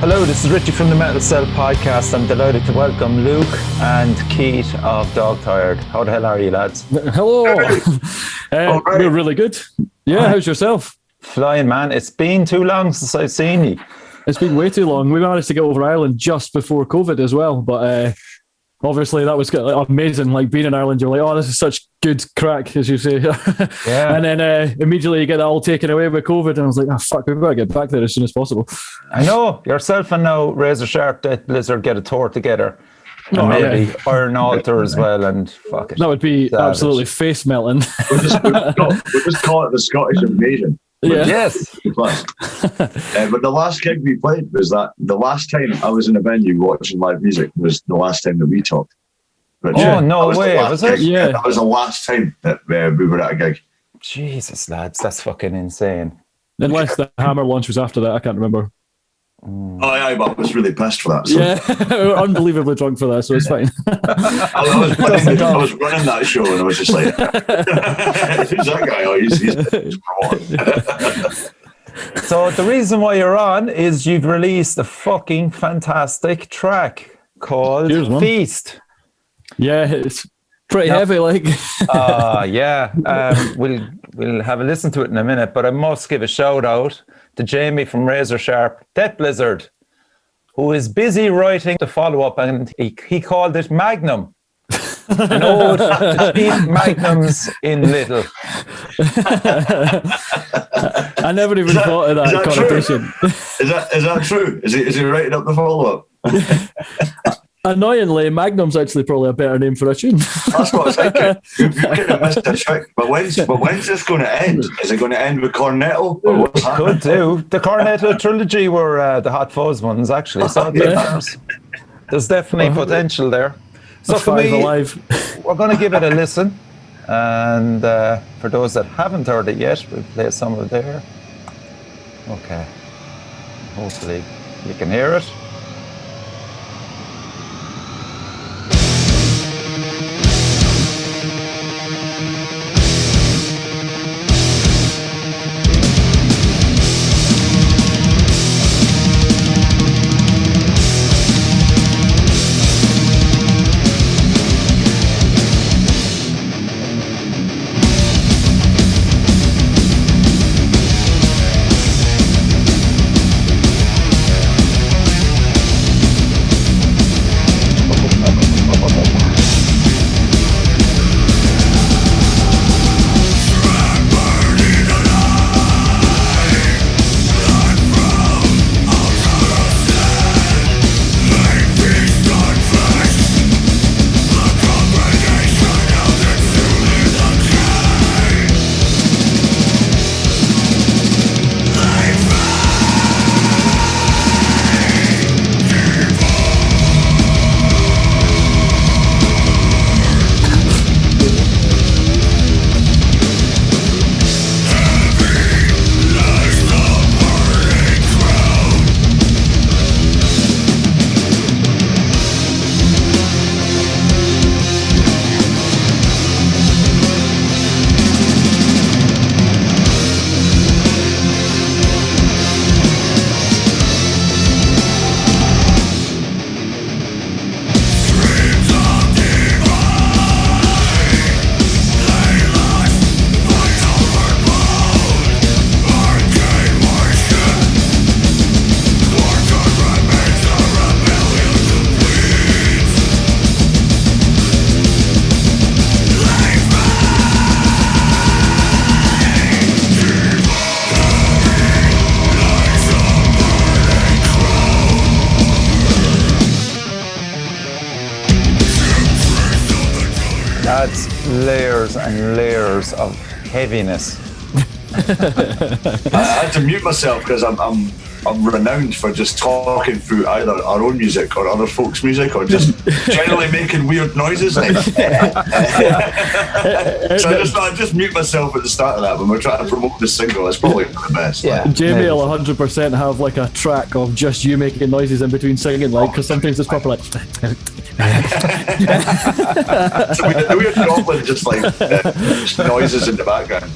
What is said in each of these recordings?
Hello, this is Richie from the Metal Cell Podcast. I'm delighted to welcome Luke and Keith of Dog Tired. How the hell are you, lads? Hello. We're really good. Yeah, how's yourself? Flying, man. It's been too long since I've seen you. It's been way too long. We managed to get over Ireland just before COVID as well, but obviously that was amazing. Like being in Ireland, you're like, oh, this is such good crack, as you say. Yeah. And then immediately you get that all taken away with COVID, and I was like, oh, fuck, we've got to get back there as soon as possible. I know. Yourself and now Razor Sharp, Death Blizzard get a tour together. And maybe Iron Altar as well, and fuck it. That would be absolutely face melting. We'll just call it the Scottish Invasion. Yeah. Yes. But the last gig we played was that the last time I was in a venue watching live music was the last time that we talked. But, no way, was it? Yeah. That was the last time that we were at a gig. Jesus, lads, that's fucking insane. Unless the Hammer launch was after that, I can't remember. Oh, yeah, but I was really pissed for that. So. Yeah, we were unbelievably drunk for that, so it's fine. I was running that show and I was just like, who's that guy? Oh, he's So the reason why you're on is you've released a fucking fantastic track called Feast. Yeah, it's pretty heavy, like. We'll have a listen to it in a minute, but I must give a shout out to Jamie from Razor Sharp, Death Blizzard, who is busy writing the follow-up, and he called it Magnum. An ode to cheap magnums in little. I never even thought of that connotation. Is that true? Is he writing up the follow-up? Annoyingly, Magnum's actually probably a better name for a tune. That's what I was thinking. You could have missed a trick. But when's this going to end? Is it going to end with Cornetto? Or what's happening? Could do. The Cornetto trilogy were the Hot Fuzz ones, actually. So there's definitely potential there. So for me, we're going to give it a listen. And for those that haven't heard it yet, we'll play some of it there. Okay. Hopefully you can hear it. That's layers and layers of heaviness. I had to mute myself because I'm renowned for just talking through either our own music or other folks' music or just generally making weird noises. Like, so I just mute myself at the start of that when we're trying to promote the single. It's probably the best. Yeah. Jamie will 100% have like a track of just you making noises in between singing, like, because sometimes it's proper like. So we were goblin just like noises in the background.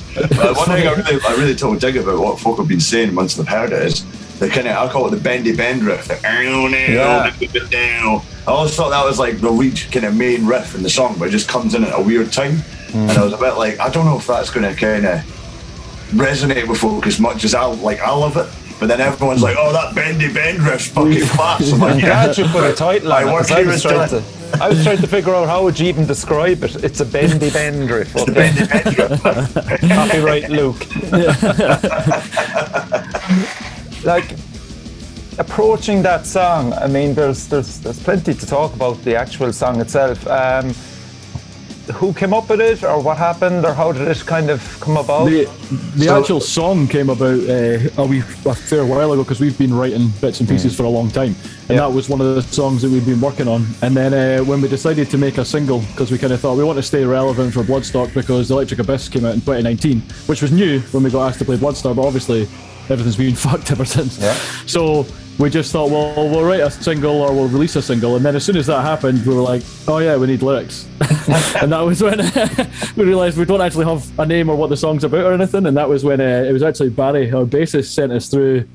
One thing I really told Dig about what folk have been saying once they've heard it is kind of, I call it the bendy bend riff. I always thought that was like the lead kind of main riff in the song, but it just comes in at a weird time. And I was a bit like, I don't know if that's going to kind of resonate with folk as much as I love it. But then everyone's like, oh, that bendy bend riff's fucking class. I'm like, glad you put a title on it. I was trying to figure out how would you even describe it. It's a bendy bend riff. Okay? Bendy bend riff. Copyright Luke. Like, approaching that song, I mean, there's plenty to talk about the actual song itself. Who came up with it, or what happened, or how did it kind of come about? The actual song came about a fair while ago, because we've been writing bits and pieces for a long time, and that was one of the songs that we've been working on. And then when we decided to make a single, because we kind of thought we want to stay relevant for Bloodstock, because Electric Abyss came out in 2019, which was new when we got asked to play Bloodstar, but obviously everything's been fucked ever since. Yeah. So we just thought, well, we'll write a single or we'll release a single. And then as soon as that happened, we were like, oh yeah, we need lyrics. And that was when we realised we don't actually have a name or what the song's about or anything. And that was when it was actually Barry, our bassist, sent us through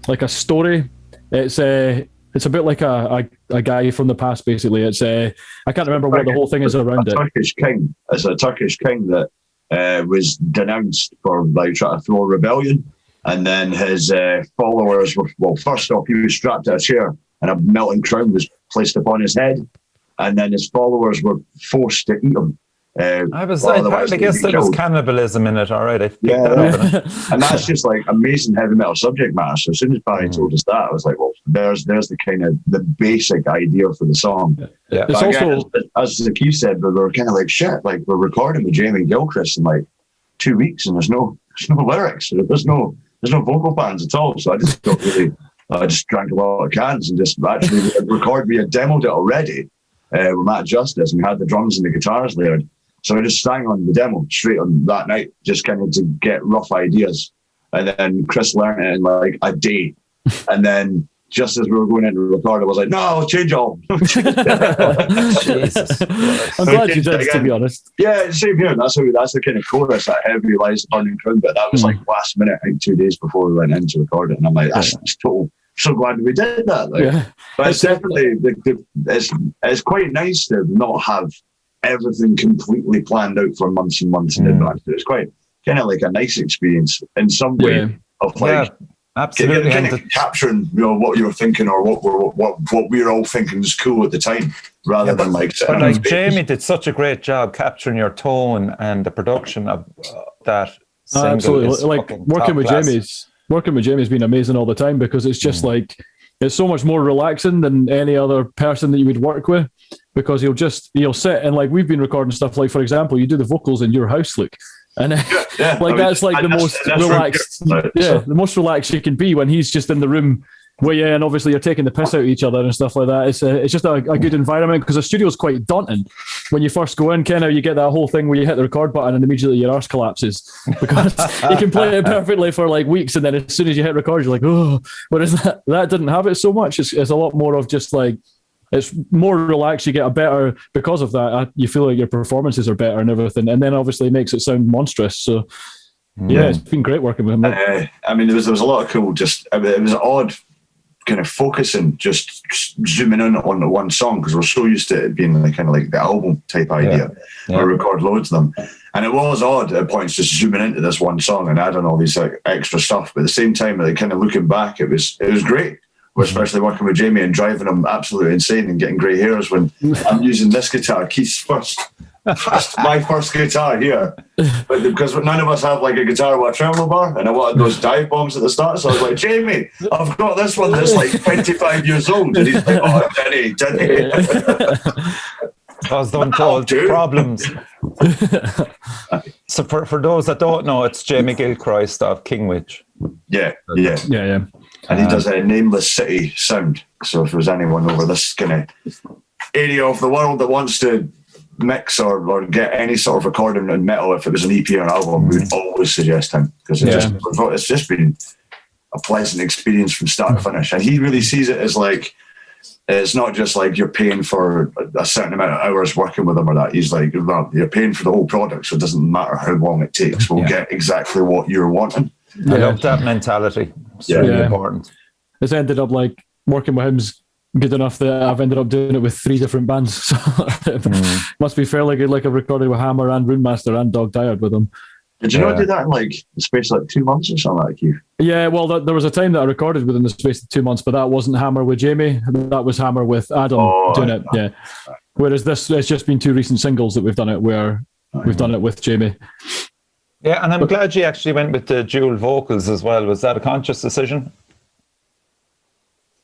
like a story. It's a bit like a guy from the past, basically. It's I can't remember what the whole thing is around it. Turkish king. It's a Turkish king that was denounced for like trying to throw a rebellion. And then his followers were, well, first off, he was strapped to a chair and a melting crown was placed upon his head. And then his followers were forced to eat him. I guess there was cannibalism in it, all right. And that's just like amazing heavy metal subject matter. So as soon as Barry told us that, I was like, well, there's the kind of the basic idea for the song. Yeah. But again, as the key said, we were kind of like, shit, like we're recording with Jamie Gilchrist in like 2 weeks and there's no lyrics. There's no vocal bands at all. So I just got really, I just drank a lot of cans and just actually recorded. We had demoed it already with Matt Justice, and we had the drums and the guitars layered. So I just sang on the demo straight on that night, just kind of to get rough ideas. And then Chris learned it in like a day. And then just as we were going in to record, I was like, no, I'll change all. Jesus. I'm glad you did, to be honest. Yeah, same here. That's the kind of chorus, that heavy lies the burning crown, but that was like last minute, I think 2 days before we went in to record it. And I'm like, that's total. So glad we did that. Like, but it's definitely, it's quite nice to not have everything completely planned out for months and months in advance. It's quite kind of like a nice experience in some way of like, absolutely, kind of capturing, what you're thinking or what we're all thinking is cool at the time, rather than like. But like Jamie did such a great job capturing your tone and the production of that. Absolutely, like working with Jamie's been amazing all the time, because it's just like it's so much more relaxing than any other person that you would work with, because he'll sit and like we've been recording stuff like, for example, you do the vocals in your house, Luke. And that's like the most relaxed, the most relaxed you can be when he's just in the room where and obviously you're taking the piss out of each other and stuff like that. It's just a good environment, because the studio is quite daunting when you first go in. Kind of you get that whole thing where you hit the record button and immediately your arse collapses, because you can play it perfectly for like weeks, and then as soon as you hit record, you're like, oh, what is that? That didn't have it so much. It's a lot more of just like. It's more relaxed. You get a better, because of that, you feel like your performances are better and everything. And then obviously it makes it sound monstrous. So, it's been great working with him. I mean, there was a lot of cool, it was odd kind of focusing, just zooming in on the one song, because we're so used to it being like, kind of like the album type idea. We record loads of them. And it was odd at points just zooming into this one song and adding all these like, extra stuff. But at the same time, like, kind of looking back, it was great. Especially working with Jamie and driving him absolutely insane and getting grey hairs when I'm using this guitar, Keith's my first guitar here. But because none of us have like a guitar with a tremolo bar, and I wanted those dive bombs at the start, so I was like, Jamie, I've got this one that's like 25 years old. And he's like, oh, didn't he? Those untold problems. So for those that don't know, it's Jamie Gilchrist of Kingwich. Yeah. And he does a Nameless City sound. So if there's anyone over this kind of area of the world that wants to mix or get any sort of recording in metal, if it was an EP or an album, we'd always suggest him, because it's just been a pleasant experience from start to finish. And he really sees it as like, it's not just like you're paying for a certain amount of hours working with him or that. He's like, well, you're paying for the whole product, so it doesn't matter how long it takes. We'll get exactly what you're wanting. I love that mentality. It's really important. it's ended up like working with him's good enough that I've ended up doing it with 3 different bands. So it must be fairly good. Like I've recorded with Hammer and Runemaster and Dog Tired with him. Did you not do that in like the space of like 2 months or something like you? Yeah, well, there was a time that I recorded within the space of 2 months, but that wasn't Hammer with Jamie. That was Hammer with Adam doing it. Yeah. Whereas this, it's just been 2 recent singles that we've done it where we've done it with Jamie. Yeah, and I'm glad you actually went with the dual vocals as well. Was that a conscious decision?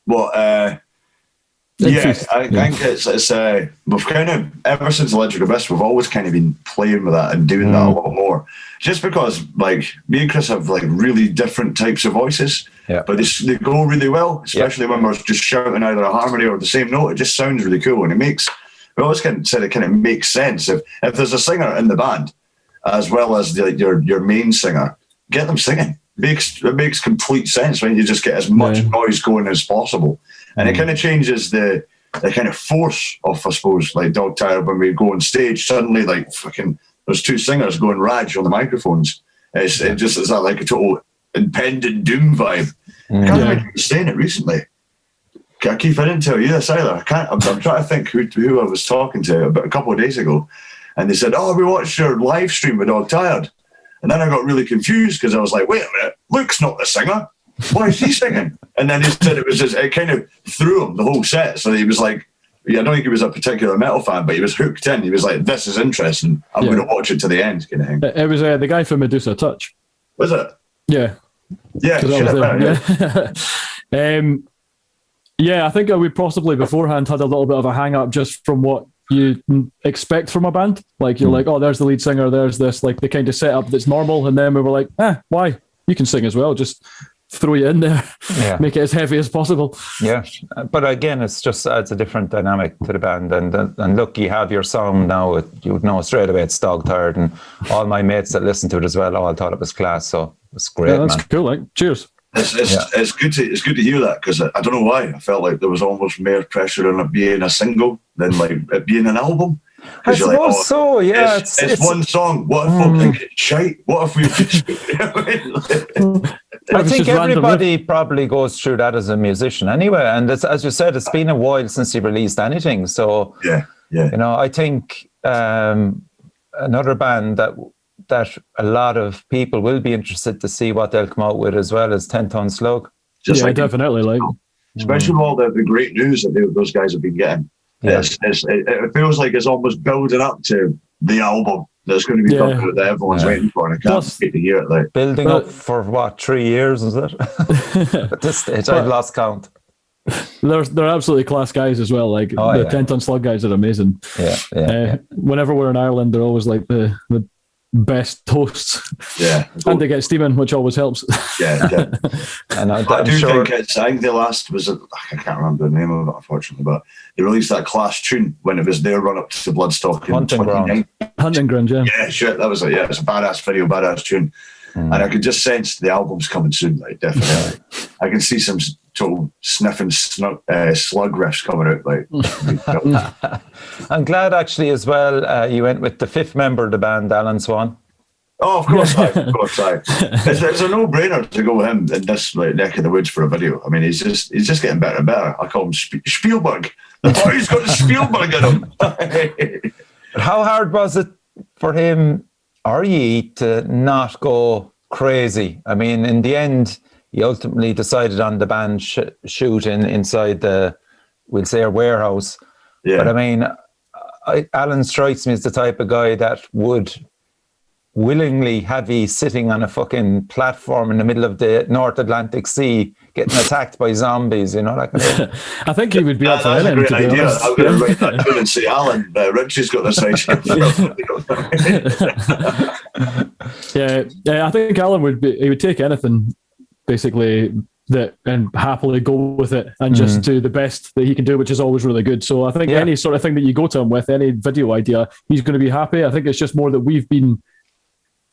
Well, I think it's we've kind of, ever since Electric Abyss, we've always kind of been playing with that and doing that a lot more. Just because, like, me and Chris have like really different types of voices, but they go really well, especially when we're just shouting either a harmony or the same note. It just sounds really cool, and we always kind of said it kind of makes sense if there's a singer in the band as well as your main singer, get them singing. It makes complete sense when you just get as much noise going as possible. And it kind of changes the kind of force of, I suppose, like Dog Tired when we go on stage. Suddenly, like fucking, there's 2 singers going rage on the microphones. It's that like a total impending doom vibe. I can't remember you saying it recently. Keith, I didn't tell you this either. I'm trying to think who I was talking to about a couple of days ago, and they said, "Oh, we watched your live stream with Dog Tired," and then I got really confused because I was like, "Wait a minute, Luke's not the singer. Why is he singing?" And then he said it kind of threw him the whole set. So he was like, I don't think he was a particular metal fan, but he was hooked in. He was like, "This is interesting. I'm going to watch it to the end," kind of thing. It was the guy from Medusa Touch. Was it? Yeah. Yeah. I think we possibly beforehand had a little bit of a hang up just from what you expect from a band. Like you're like, oh, there's the lead singer, there's this, like the kind of setup that's normal. And then we were like, why? You can sing as well. Just throw you in there, make it as heavy as possible. Yeah, but again, it's just adds a different dynamic to the band. And look, you have your song now. You would know straight away it's Dog Tired, and all my mates that listened to it as well all thought it was class. So it's great. Yeah, that's cool. Like, cheers. It's good to hear that, because I don't know why I felt like there was almost more pressure on it being a single than like it being an album. I suppose like, so, yeah. It's one song. What if I'm thinking shite? What if we? I think everybody probably goes through that as a musician anyway. And it's, as you said, it's been a while since you released anything. So yeah. You know, I think another band that a lot of people will be interested to see what they'll come out with as well as 10 Ton Slug. Definitely. Like, especially with all the great news that those guys have been getting. Yeah. It feels like it's almost building up to the album that's going to be done that everyone's waiting for, and I can't wait to hear it. Like building up for what, 3 years, is it? At this stage, I've lost count. They're absolutely class guys as well. Like the 10 Ton Slug guys are amazing. Yeah. Whenever we're in Ireland, they're always like the best hosts. Yeah. And they get steaming, which always helps. Yeah. And I think the last was, I can't remember the name of it, unfortunately, but they released that Clash tune when it was their run up to Bloodstock in Hunting Ground, yeah. Yeah, shit, that was it. Yeah, it's a badass video, badass tune. And I could just sense the album's coming soon, like, definitely. I can see some total sniffing slug riffs coming out. Like, I'm glad actually as well you went with the 5th member of the band, Alan Swan. Oh, of course, It's a no-brainer to go with him in this like neck of the woods for a video. I mean, he's just getting better and better. I call him Spielberg. The boy's got Spielberg in him. How hard was it for him or ye to not go crazy? I mean, in the end, he ultimately decided on the band shoot inside the, we'll say, a warehouse. Yeah. But I mean, Alan strikes me as the type of guy that would willingly have you sitting on a fucking platform in the middle of the North Atlantic Sea getting attacked by zombies, you know, that kind of thing. I think he would be up for anything. That's a great idea. I'm going to write that down and say, Alan, Richie's got this idea. I think Alan would take anything, basically, and happily go with it and just do the best that he can do, which is always really good. So I think any sort of thing that you go to him with, any video idea, he's going to be happy. I think it's just more that we've been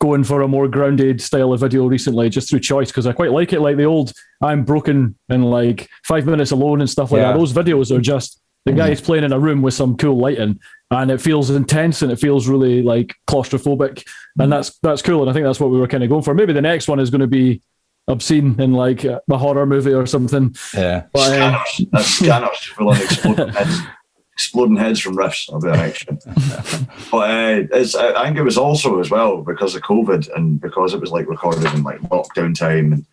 going for a more grounded style of video recently, just through choice, because I quite like it. Like the old I'm Broken and like 5 Minutes Alone and stuff like that. Those videos are just the guy's playing in a room with some cool lighting, and it feels intense and it feels really like claustrophobic, and that's cool. And I think that's what we were kind of going for. Maybe the next one is going to be obscene in like a horror movie or something. Yeah. But, scanners full on exploding heads from riffs. I'll be action. But I think it was also as well because of COVID and because it was like recorded in like lockdown time. And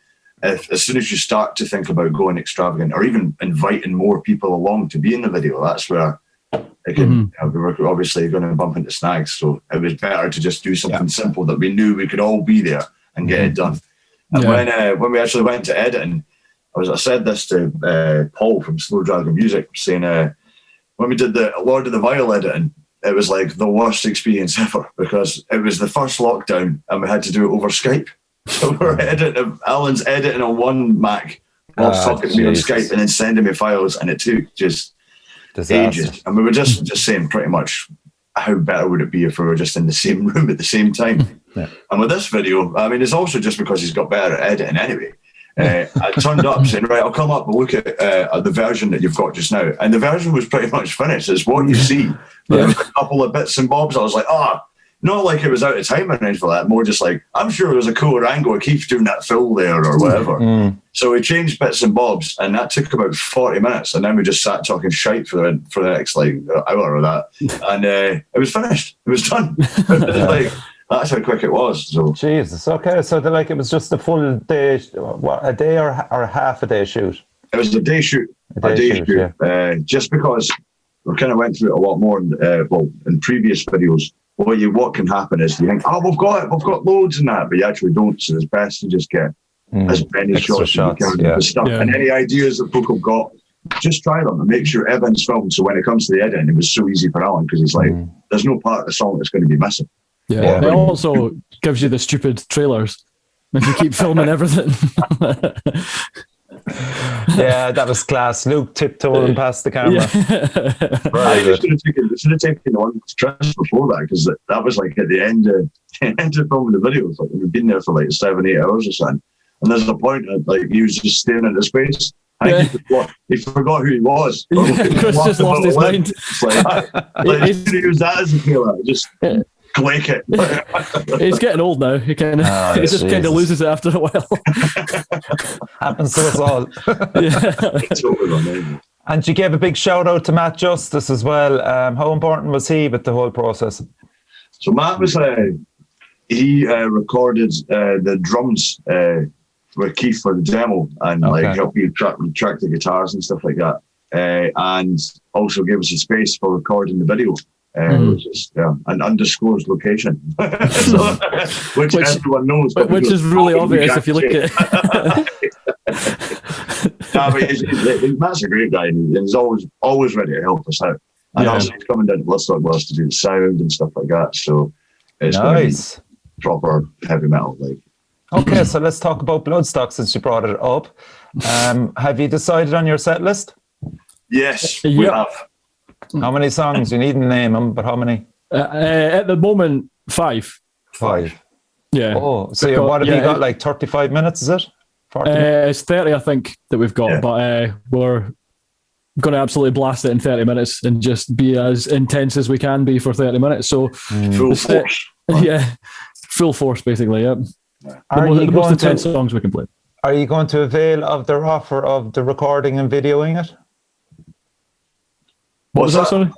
as soon as you start to think about going extravagant or even inviting more people along to be in the video, that's where it can. We were obviously going to bump into snags, so it was better to just do something simple that we knew we could all be there and get it done. And when we actually went to editing, I said this to Paul from Slow Dragon Music, saying when we did the Lord of the Vile editing, it was like the worst experience ever because it was the first lockdown and we had to do it over Skype. So we're editing, Alan's editing on one Mac while talking to me on Skype and then sending me files, and it took just ages. And we were just saying pretty much how better would it be if we were just in the same room at the same time. And with this video, I mean, it's also just because he's got better at editing anyway. I turned up saying, right, I'll come up and look at the version that you've got just now. And the version was pretty much finished. It's what you see. But there was a couple of bits and bobs. I was like, not like it was out of time or anything like that. More just like, I'm sure there was a cooler angle. It keeps doing that fill there or whatever. So we changed bits and bobs, and that took about 40 minutes. And then we just sat talking shite for the next like hour or that. And it was finished. It was done. Like, that's how quick it was. So Jesus. Okay. So it was just a full day, a day or half a day shoot? It was a day shoot. A day shoot. Yeah. Just because we kind of went through it a lot more in previous videos. What can happen is you think, we've got loads in that, but you actually don't. So it's best to just get as many shots as you can. Stuff. And any ideas that folk have got, just try them and make sure everything's filmed. So when it comes to the editing, it was so easy for Alan because he's like, there's no part of the song that's going to be missing. Yeah, it also gives you the stupid trailers if you keep filming everything. Yeah, that was class. Luke tiptoeing past the camera. I should have taken the one stress before that because that was like at the end of filming the video. Like we've been there for like 7-8 hours or something, and there's a point like he was just staring into space. He forgot who he was. Chris just lost his mind. It's like, he's going to use that as a killer. Just click it. He's getting old now. He kind of just kind of loses it after a while. Happens to us all. And you gave a big shout out to Matt Justice as well. How important was he with the whole process? So Matt was he recorded the drums with Keith for the demo and helped me track the guitars and stuff like that, and also gave us a space for recording the video. Which is an undisclosed location, which everyone knows. Which is really obvious if you look at it. But Matt's a great guy, and he's always ready to help us out. And also he's coming down to Bloodstock with us to do the sound and stuff like that. So it's nice, proper heavy metal. Like. Okay, so let's talk about Bloodstock since you brought it up. Have you decided on your set list? Yes, we have. How many songs? You needn't name them, but how many? At the moment, 5. 5. Yeah. Oh, so what have you got? Like 35 minutes? Is it? 40 it's 30, I think, that we've got. But we're going to absolutely blast it in 30 minutes and just be as intense as we can be for 30 minutes. So full force. Yeah, full force, basically. Yep. The most intense songs we can play. Are you going to avail of their offer of the recording and videoing it? What was that, sorry?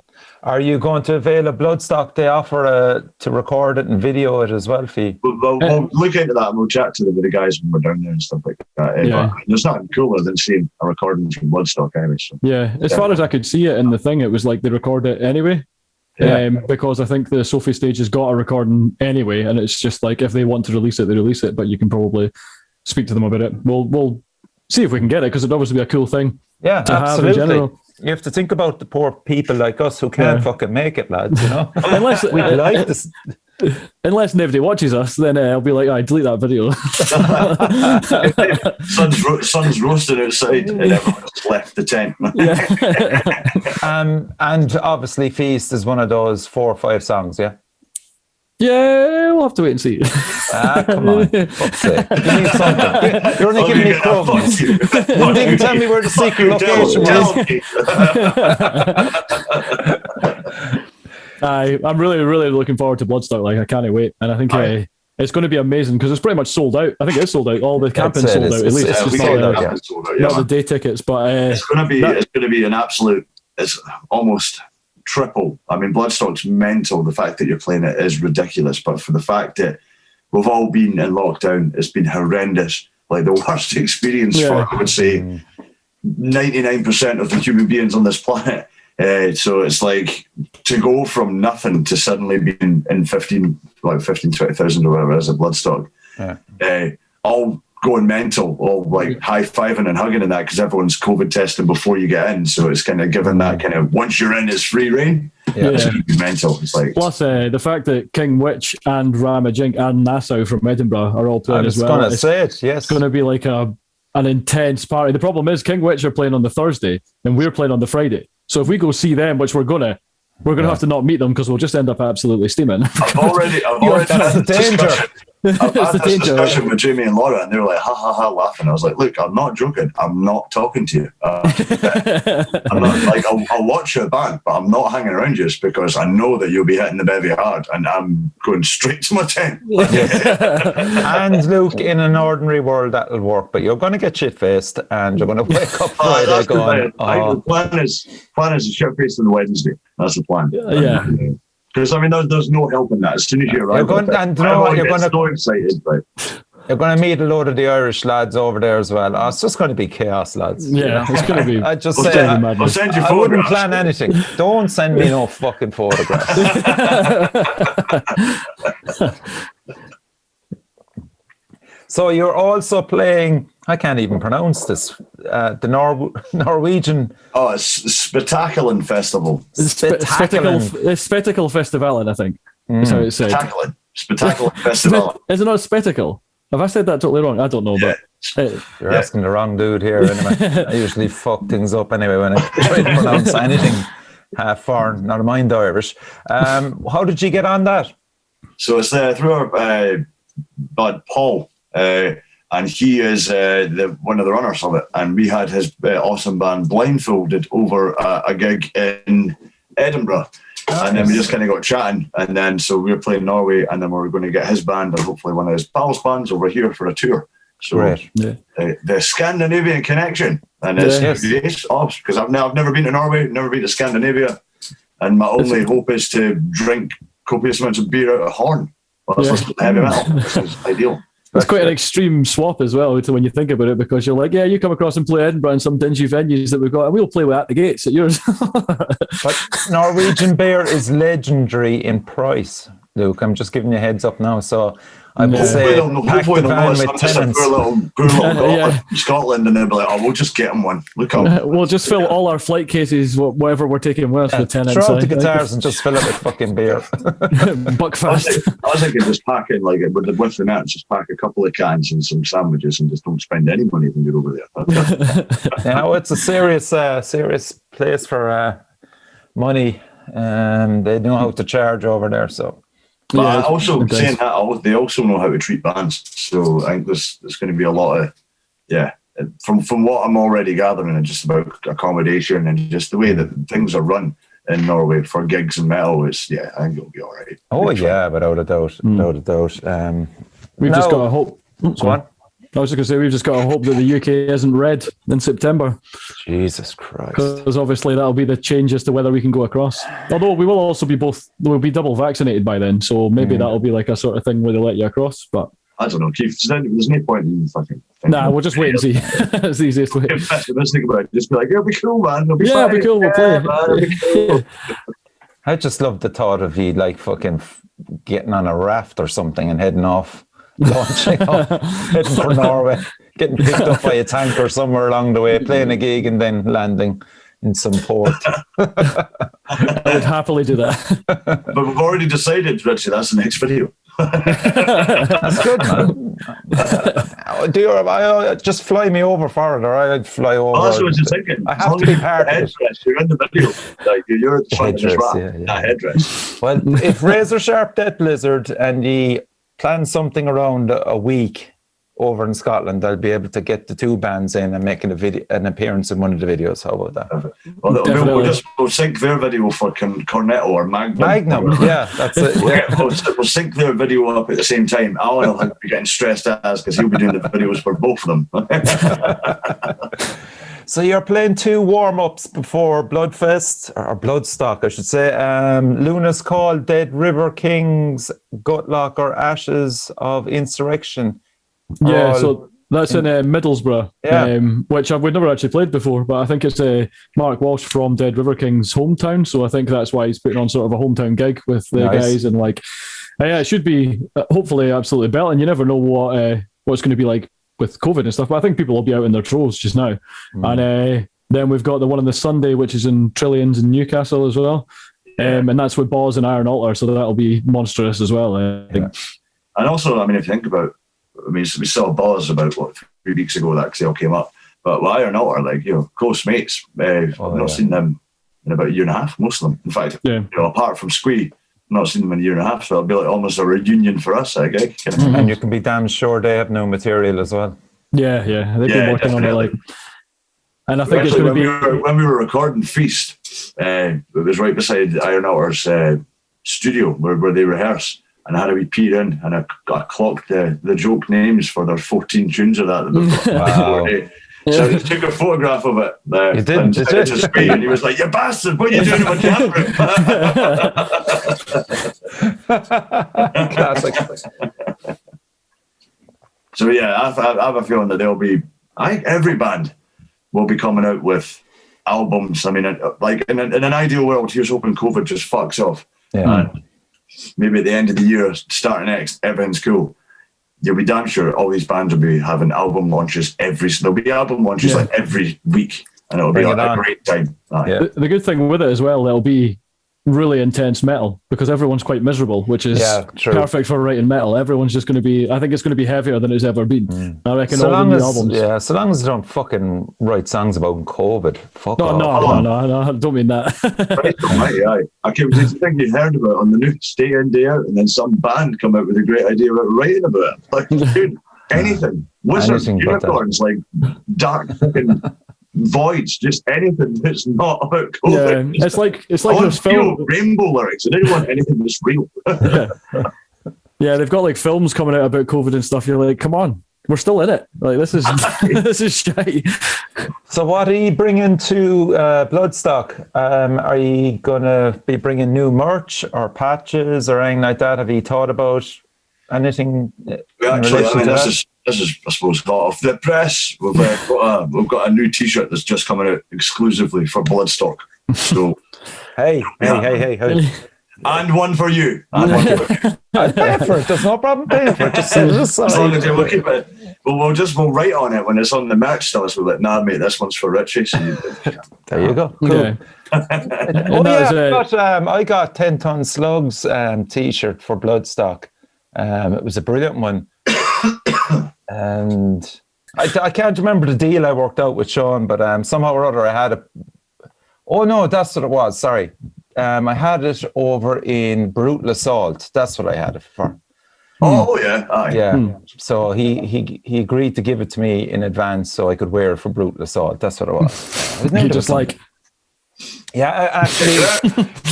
Are you going to avail of Bloodstock? They offer to record it and video it as well, Fee. We'll look into that and we'll chat to the guys when we're down there and stuff like that. But there's nothing cooler than seeing a recording from Bloodstock anyway. So. Yeah, as far as I could see it in the thing, it was like they record it anyway. Because I think the Sophie stage has got a recording anyway, and it's just like if they want to release it, they release it, but you can probably speak to them about it. We'll see if we can get it, because it'd obviously be a cool thing to have in general. You have to think about the poor people like us who can't fucking make it, lads, you know? Unless we'd like this. Unless nobody watches us, then I'll be like, delete that video. sun's roasting outside and everyone's left the tent. And obviously Feast is one of those 4 or 5 songs, yeah? Yeah, we'll have to wait and see. Come on. Fuck's sake. Give me something. You're only giving me crumbs. You didn't even tell me where the secret location was. I'm really, really looking forward to Bloodstock. Like, I can't wait. And I think It's going to be amazing because it's pretty much sold out. I think it's sold out. All the camping's sold out. At least it's sold out, not the day tickets, but it's going to be an absolute. It's almost triple. I mean, Bloodstock's mental. The fact that you're playing it is ridiculous, but for the fact that we've all been in lockdown, it's been horrendous. Like the worst experience for, I would say, 99% of the human beings on this planet. So it's like to go from nothing to suddenly being in 20,000 or whatever it is at Bloodstock, all going mental, all like high-fiving and hugging and that because everyone's COVID testing before you get in. So it's kind of given that kind of, once you're in, it's free reign. It's going to be mental. It's like, plus the fact that King Witch and Ramajink and Nassau from Edinburgh are all playing as well. I was going to say it, yes. It's going to be like an intense party. The problem is King Witch are playing on the Thursday and we're playing on the Friday. So if we go see them, which we're gonna have to not meet them because we'll just end up absolutely steaming. I've already that's the danger. I've had this discussion with Jamie and Laura, and they were like, ha ha ha, laughing. I was like, look, I'm not joking. I'm not talking to you. I'm not like, I'll watch your band, but I'm not hanging around just because I know that you'll be hitting the bevy hard, and I'm going straight to my tent. And Luke, in an ordinary world, that'll work, but you're going to get shit-faced, and you're going to wake up Friday going, the plan is to shit-faced on Wednesday. That's the plan. Yeah. Because I mean, there's no helping that. As soon as you arrive, you're so excited. But you're going to meet a load of the Irish lads over there as well. It's just going to be chaos, lads. Yeah, it's going to be. I just say, I'll send you photographs. I wouldn't plan anything. Don't send me no fucking photographs. So you're also playing. I can't even pronounce this. The Norwegian. Oh, it's Spetacular Festival. Spectacle Festival, I think. That's how it's said. Spectacular Festival. Is it not a spectacle? Have I said that totally wrong? I don't know, but you're asking the wrong dude here. Anyway, I usually fuck things up anyway when I try to pronounce anything half foreign. Not mind Irish. How did you get on that? So it's through our bud Paul. And he is one of the runners of it. And we had his awesome band Blindfolded over a gig in Edinburgh. Nice. And then we just kind of got chatting. And then so we were playing Norway, and then we were going to get his band and hopefully one of his pals' bands over here for a tour. So the Scandinavian connection. And it's because I've never been to Norway, never been to Scandinavia. And my only hope is to drink copious amounts of beer out of Horn. Well, that's heavy metal. This is ideal. It's quite an extreme swap as well to when you think about it, because you're like, you come across and play Edinburgh in some dingy venues that we've got, and we'll play at the gates at yours. But Norwegian beer is legendary in price, Luke. I'm just giving you a heads up now. So I would say pack the van with tenants. Poor little Scotland, and they'll be like, we'll just get them one. Look up. We'll just fill all our flight cases, whatever we're taking with us, with tenants. Throw out the guitars and just fill it with fucking beer. Buckfast. I was thinking just pack in, like, with the nets, just pack a couple of cans and some sandwiches and just don't spend any money when you're over there. It's a serious place for money, and they know how to charge over there, so. But also saying that, they also know how to treat bands. So I think there's going to be a lot of, from what I'm already gathering, and just about accommodation and just the way that things are run in Norway for gigs and metal is, I think it'll be all right. Oh yeah, without a doubt, without a doubt. We've just got to hope. Go on. I was just going to say, we've just got to hope that the UK isn't red in September. Jesus Christ. Because obviously that'll be the change as to whether we can go across. Although we will also be we'll be double vaccinated by then, so maybe that'll be like a sort of thing where they let you across. But I don't know, Keith. There's no point in fucking. We'll just wait and see. It's the easiest way. Get pessimistic about it. Just be like, it'll be cool, man. It'll be it'll be cool. We'll play. Man, it'll be cool. I just love the thought of you like fucking getting on a raft or something and heading off. Launching off, heading for Norway, getting picked up by a tanker somewhere along the way, playing a gig and then landing in some port. I would happily do that. But we've already decided, Richie, that's the next video. That's good, man. Just fly me over for it, or I'd fly over. Oh, that's what you're thinking. I have to be part of it. You're in the video. Like, you're at the front of this raft. That headdress. Well, if Razor Sharp Death Lizard and he plan something around a week, over in Scotland, I'll be able to get the two bands in and make an appearance in one of the videos. How about that? Well, we'll sync their video for Cornetto or Magnum. Magnum, yeah, that's it. Yeah. We'll sync their video up at the same time. Alan will be getting stressed as because he'll be doing the videos for both of them. So you're playing 2 warm-ups before Bloodfest, or Bloodstock, I should say. Luna's Call, Dead River Kings, Gutlock, Ashes of Insurrection. Yeah, so that's in Middlesbrough, which we've never actually played before, but I think it's Mark Walsh from Dead River King's hometown, so I think that's why he's putting on sort of a hometown gig with the guys, and it should be hopefully absolutely belting. You never know what's going to be like with COVID and stuff, but I think people will be out in their troves just now. And then we've got the one on the Sunday, which is in Trillions in Newcastle as well. And that's with Boz and Iron Altar, so that'll be monstrous as well, I think. And also, I mean, if you think about, we saw Boz about 3 weeks ago, that because they all came up. But with Iron Altar, close mates. I've not seen them in about a year and a half, most of them. In fact, apart from Squee, not seen them in a year and a half, so it'll be like almost a reunion for us, I guess. And you can be damn sure they have no material as well. Yeah, they've been working definitely on it. And I think it's going to be when we were recording Feast, it was right beside Iron Altar's studio where they rehearse, and I had a wee peer in, and I clocked the joke names for their 14 tunes of that they've got. Wow. So I just took a photograph of it. You did? And he was like, "You bastard, what are you doing with camera?" Classic. So I have a feeling that there'll be, every band will be coming out with albums. I mean, like in an ideal world, here's hoping COVID just fucks off. Yeah. And maybe at the end of the year, starting next, everything's cool. You'll be damn sure all these bands will be having album launches there'll be album launches like every week, and it'll be a great time. The good thing with it as well, it'll be really intense metal because everyone's quite miserable, which is perfect for writing metal. Everyone's just going to be, I think it's going to be heavier than it's ever been. I reckon so all the new albums. Yeah, so long as they don't fucking write songs about COVID. No, I don't mean that. I can't think you heard about it on the news day in, day out, and then some band come out with a great idea about writing about it. Like, dude, anything. Wizards, unicorns, like dark fucking voids, just anything that's not about COVID. Yeah, it's like this film rainbow lyrics. I didn't want anything that's real. Yeah, they've got like films coming out about COVID and stuff. You're like, come on, we're still in it. Like this is this is shite. So what are you bringing to Bloodstock? Are you gonna be bringing new merch or patches or anything like that? Have you thought about anything? Actually, I mean, this is, I suppose, hot off the press. We've got a new T-shirt that's just coming out exclusively for Bloodstock. So, hey. And one for you. I'll pay for it. There's no problem paying for it. Just send it aside. As long as you keep it. We'll write on it when it's on the merch stuff. So we're like, nah, mate, this one's for Richie. So there you go. Cool. Yeah. I got 10 Ton Slugs T-shirt for Bloodstock. It was a brilliant one. And I can't remember the deal I worked out with Sean, but somehow or other I had a... Oh, no, that's what it was. Sorry. I had it over in Brutal Assault. That's what I had it for. Oh, yeah. Yeah. So he agreed to give it to me in advance so I could wear it for Brutal Assault. That's what it was. He just like... Yeah, actually,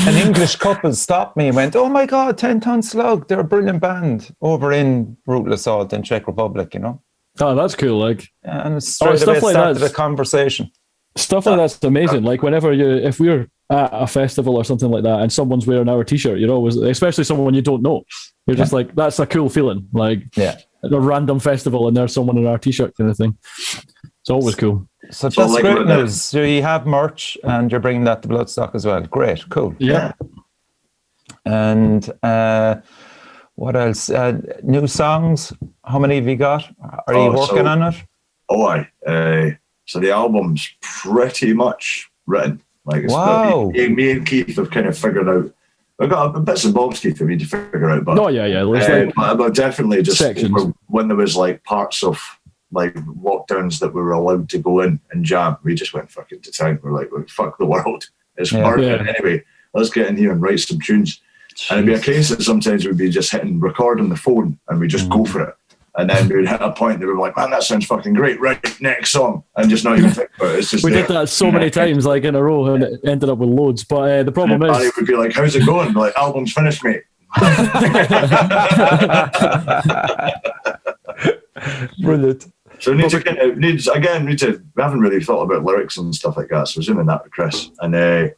an English couple stopped me and went, "Oh my God, 10 Ton Slug, they're a brilliant band over in Brutal Assault in Czech Republic, you know." Oh, that's cool. Like, and straight away started the conversation. Stuff like that's amazing. Like whenever if we're at a festival or something like that and someone's wearing our T-shirt, you're always, especially someone you don't know, you're just like, that's a cool feeling. Like at a random festival and there's someone in our T-shirt kind of thing. It's always cool. So that's like great news. So you have merch and you're bringing that to Bloodstock as well. Great, cool. Yeah. And what else? New songs. How many have you got? Are you working on it? So the album's pretty much written. Like it's me and Keith have kind of figured out. I've got bits and bobs, Keith, for me to figure out. But but definitely just when there was like parts of like lockdowns that we were allowed to go in and jam, we just went fucking to town. We're like, fuck the world. It's working anyway. Let's get in here and write some tunes. Jeez. And it'd be a case that sometimes we'd be just hitting record on the phone and we just go for it. And then we'd hit a point that we were like, man, that sounds fucking great. Right, next song. And just not even think about it. It's just we did that so many times, like in a row, and it ended up with loads. But the problem is, Barry would be like, how's it going? Like, album's finished, mate. Brilliant. So we haven't really thought about lyrics and stuff like that. So we're zooming that with Chris. And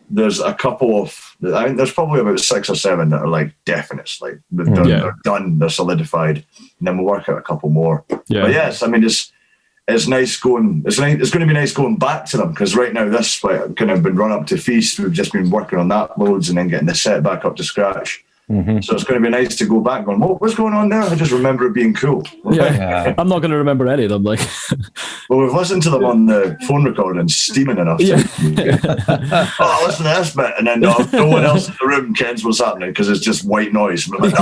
there's a couple of, I think there's probably about 6 or 7 that are like definites, like they're done, they're solidified, and then we'll work out a couple more. Yeah. But yes, I mean it's nice going. It's going to be nice going back to them, because right now this kind of been run up to Feast. We've just been working on that loads and then getting the set back up to scratch. Mm-hmm. So it's going to be nice to go back going, what's going on there? I just remember it being cool. Yeah. I'm not going to remember any of them. Like, well, we've listened to them on the phone recording, steaming enough. Yeah. Oh, listen to this bit, and then no one else in the room kens what's happening because it's just white noise. We're like,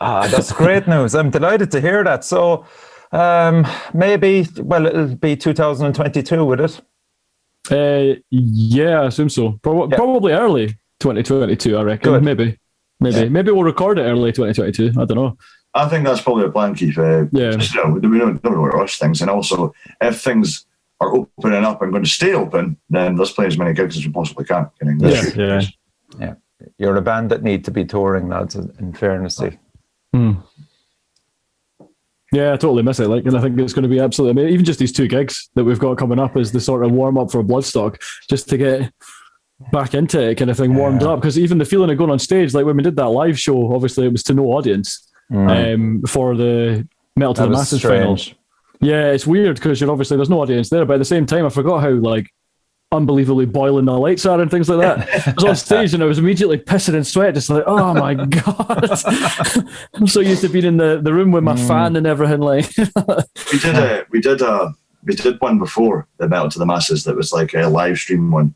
that's great news. I'm delighted to hear that. So maybe, it'll be 2022, would it? Yeah, I assume so. Probably early 2022, I reckon. Good. Maybe we'll record it early 2022. I don't know. I think that's probably a plan, Keith. We don't want to rush things, and also if things are opening up and going to stay open, then let's play as many gigs as we possibly can. Yeah. You're a band that need to be touring, lads. In fairness, Steve. Yeah, I totally miss it. Like, and I think it's going to be absolutely amazing. Even just these 2 gigs that we've got coming up as the sort of warm up for Bloodstock, just to get back into it, kind of thing, warmed up. Because even the feeling of going on stage, like when we did that live show, obviously it was to no audience for the Metal to the Masses final. Yeah, it's weird because there's no audience there, but at the same time, I forgot how like unbelievably boiling the lights are and things like that. I was on stage and I was immediately pissing in sweat, just like, oh my god. I'm so used to being in the room with my fan and everything. Like we did one before the Metal to the Masses that was like a live stream one,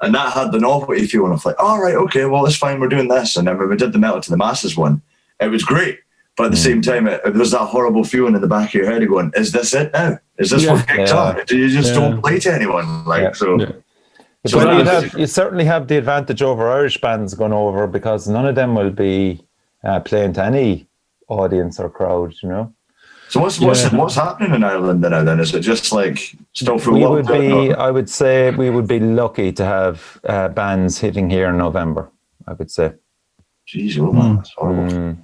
and that had the novelty feeling of like, all right, okay, well, it's fine, we're doing this. And then when we did the Metal to the Masses one, it was great. But at the same time, there was that horrible feeling in the back of your head of going, is this it now? Is this what gigs are? You just don't play to anyone. You certainly have the advantage over Irish bands going over, because none of them will be playing to any audience or crowd, So what's happening in Ireland now then? Is it just like still full I would say we would be lucky to have bands hitting here in November, I would say. Jeez, man, that's horrible.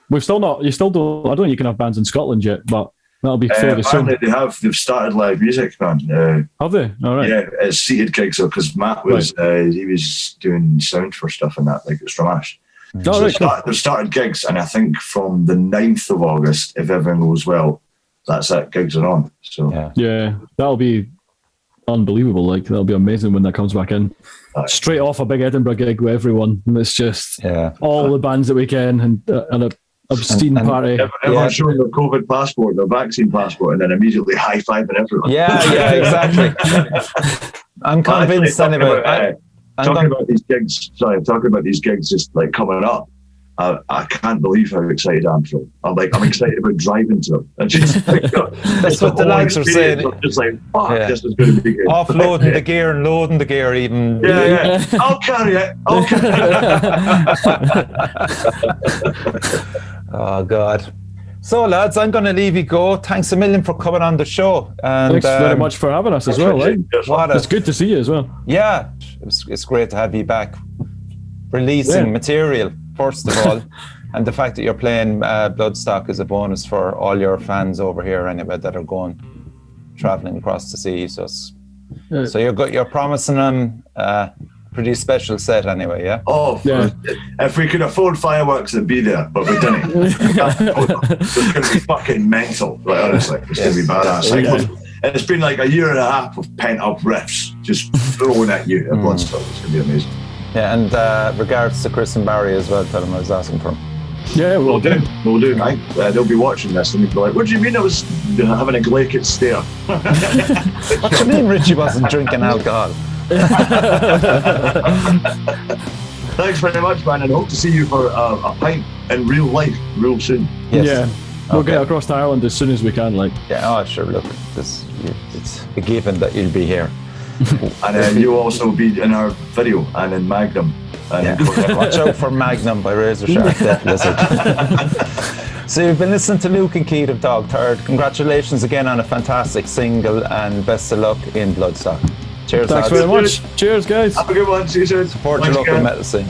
We've still not. You still don't. I don't think you can have bands in Scotland yet, but that'll be fairly soon. They've started live music, man. Have they? All right. Yeah, it's seated gigs. So because Matt was he was doing sound for stuff and that, like it's Stramash. They've started gigs, and I think from the 9th of August, if everything goes well, that's it. Gigs are on. So yeah, that'll be unbelievable. Like that'll be amazing when that comes back in. Straight off a big Edinburgh gig with everyone, and it's just all the bands that we can, and an obscene party. Everyone's showing their COVID passport, their vaccine passport, and then immediately high-fiving everyone. Yeah, exactly. I'm convinced anyway. Talking about these gigs just like coming up. I can't believe how excited I am for them. I'm excited about driving to them. That's what the lads are saying. I'm just like, fuck, this is going to be good. Offloading the gear and loading the gear even. Yeah. I'll carry it. Oh, God. So, lads, I'm going to leave you go. Thanks a million for coming on the show. And, thanks very much for having us as well. Right? It's good to see you as well. Yeah, it's great to have you back. Releasing material, first of all, and the fact that you're playing Bloodstock is a bonus for all your fans over here anyway that are traveling across the sea. So you're promising them a pretty special set anyway, yeah? Oh, yeah. If we could afford fireworks, they'd be there, but we didn't. It's going to be fucking mental, like, honestly. It's going to be badass. It's been like a year and a half of pent-up riffs just thrown at you at Bloodstock. It's going to be amazing. Yeah, and regards to Chris and Barry as well. Tell them I was asking for them. Yeah, we'll do. We'll do. They'll be watching this and they'll be like, what do you mean I was having a glacial stare? What do you mean Richie wasn't drinking alcohol? Thanks very much, man, and hope to see you for a pint in real life real soon. Yes. Yeah, we'll get across to Ireland as soon as we can. Sure, look, it's a given that you'll be here. And then you'll also be in our video and in Magnum. Watch out for Magnum by Razor Sharp Death Lizard. So you've been listening to Luke and Keith of Dog Third. Congratulations again on a fantastic single, and best of luck in Bloodstock. Cheers, Thanks very much. Cheers, guys. Have a good one. See you soon. Support your local metal scene.